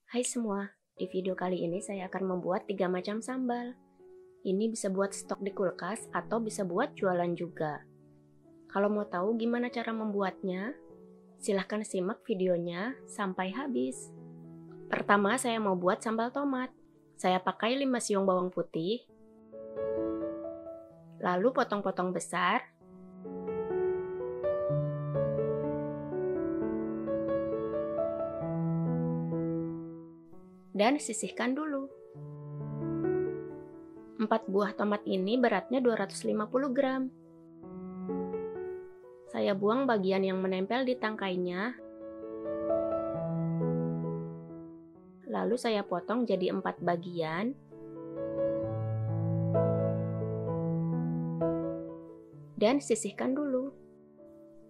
Hai semua, di video kali ini saya akan membuat 3 macam sambal. Ini bisa buat stok di kulkas atau bisa buat jualan juga. Kalau mau tahu gimana cara membuatnya, silahkan simak videonya sampai habis. Pertama saya mau buat sambal tomat. Saya pakai 5 siung bawang putih, lalu potong-potong besar, dan sisihkan dulu. 4 buah tomat ini beratnya 250 gram. Saya buang bagian yang menempel di tangkainya, lalu saya potong jadi 4 bagian, dan sisihkan dulu.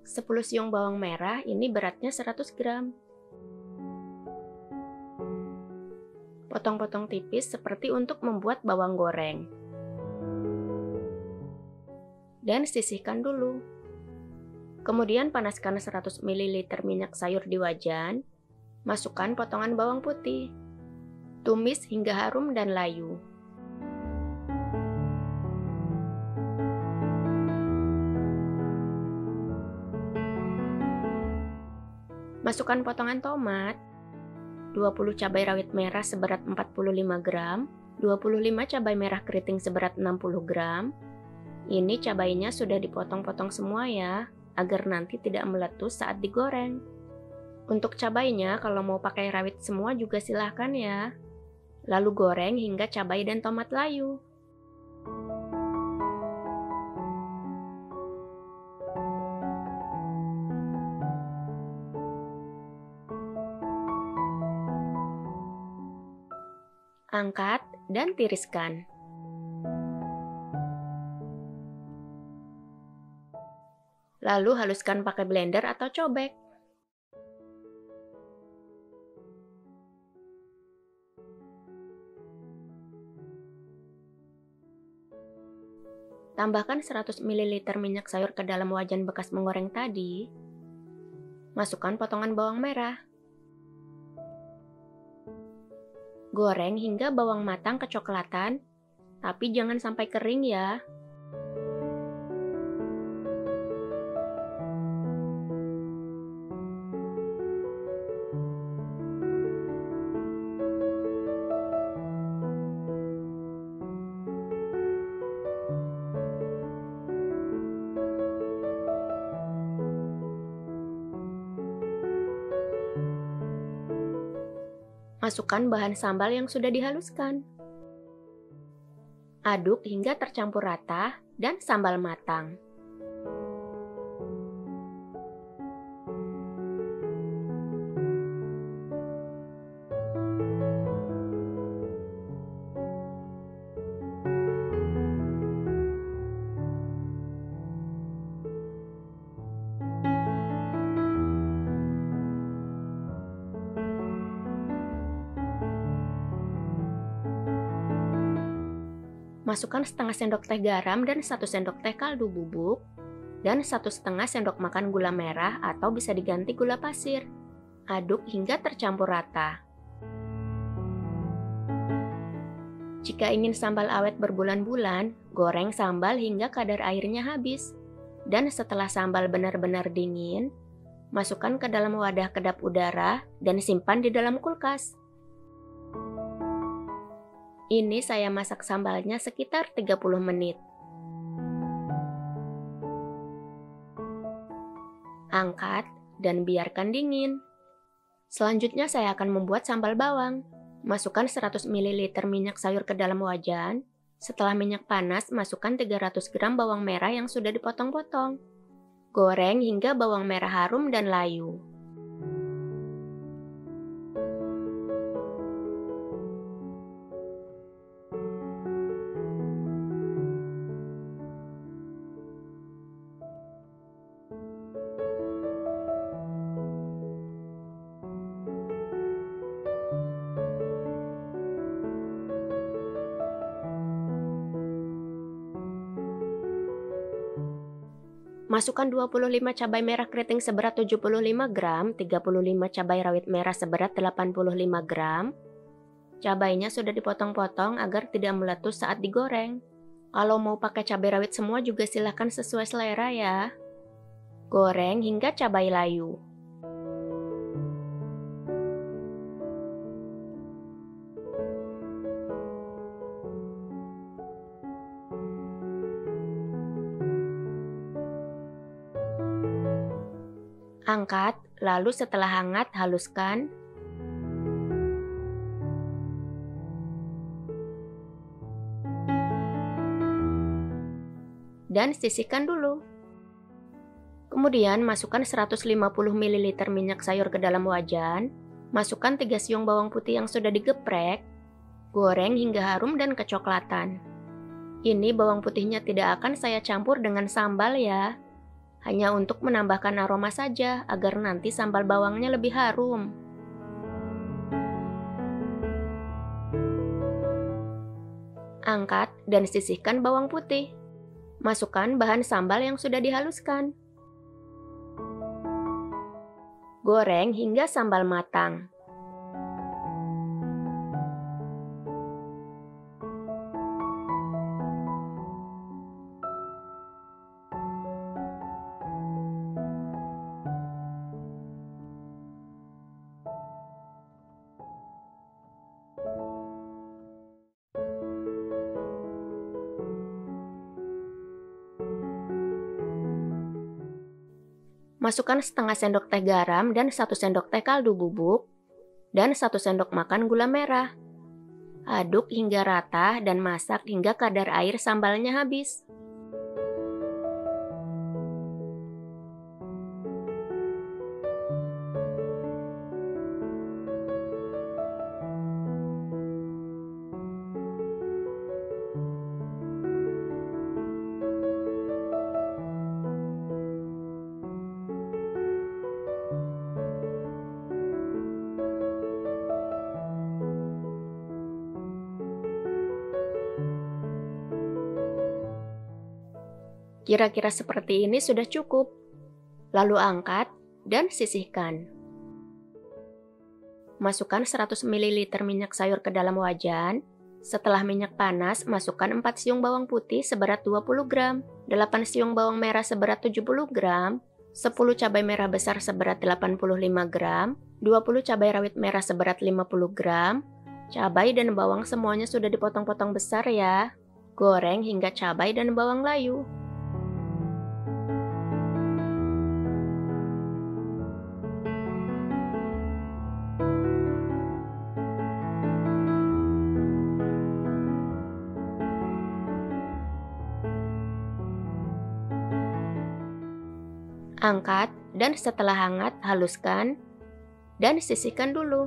10 siung bawang merah ini beratnya 100 gram. Potong-potong tipis seperti untuk membuat bawang goreng. Dan sisihkan dulu. Kemudian panaskan 100 ml minyak sayur di wajan. Masukkan potongan bawang putih. Tumis hingga harum dan layu. Masukkan potongan tomat, 20 cabai rawit merah seberat 45 gram, 25 cabai merah keriting seberat 60 gram. Ini cabainya sudah dipotong-potong semua ya, agar nanti tidak meletus saat digoreng. Untuk cabainya, kalau mau pakai rawit semua juga silahkan ya. Lalu goreng hingga cabai dan tomat layu. Angkat dan tiriskan. Lalu haluskan pakai blender atau cobek. Tambahkan 100 ml minyak sayur ke dalam wajan bekas menggoreng tadi. Masukkan potongan bawang merah. Goreng hingga bawang matang kecoklatan, tapi jangan sampai kering ya. Masukkan bahan sambal yang sudah dihaluskan. Aduk hingga tercampur rata dan sambal matang. Masukkan setengah sendok teh garam dan 1 sendok teh kaldu bubuk, dan 1,5 sendok makan gula merah atau bisa diganti gula pasir. Aduk hingga tercampur rata. Jika ingin sambal awet berbulan-bulan, goreng sambal hingga kadar airnya habis. Dan setelah sambal benar-benar dingin, masukkan ke dalam wadah kedap udara dan simpan di dalam kulkas. Ini saya masak sambalnya sekitar 30 menit. Angkat dan biarkan dingin. Selanjutnya saya akan membuat sambal bawang. Masukkan 100 ml minyak sayur ke dalam wajan. Setelah minyak panas, masukkan 300 gram bawang merah yang sudah dipotong-potong. Goreng hingga bawang merah harum dan layu. Masukkan 25 cabai merah keriting seberat 75 gram, 35 cabai rawit merah seberat 85 gram. Cabainya sudah dipotong-potong agar tidak meletus saat digoreng. Kalau mau pakai cabai rawit semua juga silahkan sesuai selera ya. Goreng hingga cabai layu. Angkat, lalu setelah hangat haluskan. Dan sisihkan dulu. Kemudian masukkan 150 ml minyak sayur ke dalam wajan. Masukkan 3 siung bawang putih yang sudah digeprek. Goreng hingga harum dan kecoklatan. Ini bawang putihnya tidak akan saya campur dengan sambal ya. Hanya untuk menambahkan aroma saja agar nanti sambal bawangnya lebih harum. Angkat dan sisihkan bawang putih. Masukkan bahan sambal yang sudah dihaluskan. Goreng hingga sambal matang. Masukkan setengah sendok teh garam dan 1 sendok teh kaldu bubuk dan 1 sendok makan gula merah. Aduk hingga rata dan masak hingga kadar air sambalnya habis. Kira-kira seperti ini sudah cukup. Lalu angkat dan sisihkan. Masukkan 100 ml minyak sayur ke dalam wajan. Setelah minyak panas, masukkan 4 siung bawang putih seberat 20 gram, 8 siung bawang merah seberat 70 gram, 10 cabai merah besar seberat 85 gram, 20 cabai rawit merah seberat 50 gram. Cabai dan bawang semuanya sudah dipotong-potong besar ya. Goreng hingga cabai dan bawang layu. Angkat dan setelah hangat haluskan dan sisihkan dulu.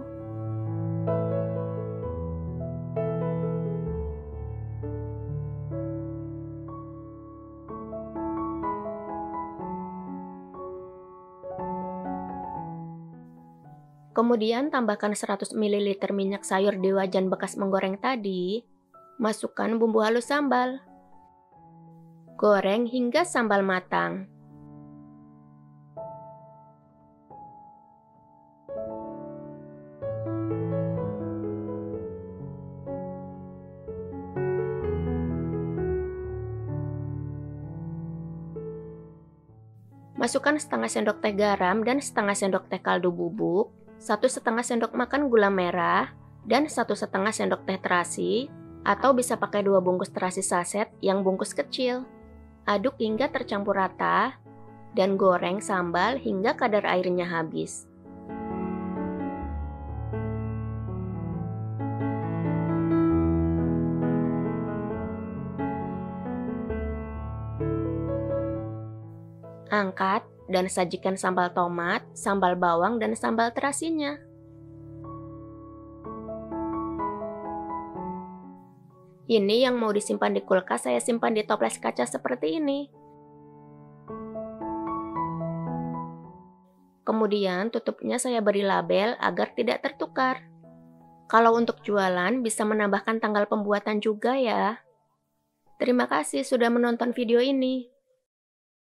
Kemudian tambahkan 100 ml minyak sayur di wajan bekas menggoreng tadi. Masukkan bumbu halus sambal. Goreng hingga sambal matang. Masukkan setengah sendok teh garam dan setengah sendok teh kaldu bubuk, 1,5 sendok makan gula merah, dan 1,5 sendok teh terasi, atau bisa pakai 2 bungkus terasi saset yang bungkus kecil. Aduk hingga tercampur rata, dan goreng sambal hingga kadar airnya habis. Angkat dan sajikan sambal tomat, sambal bawang, dan sambal terasinya. Ini yang mau disimpan di kulkas saya simpan di toples kaca seperti ini. Kemudian tutupnya saya beri label agar tidak tertukar. Kalau untuk jualan bisa menambahkan tanggal pembuatan juga ya. Terima kasih sudah menonton video ini.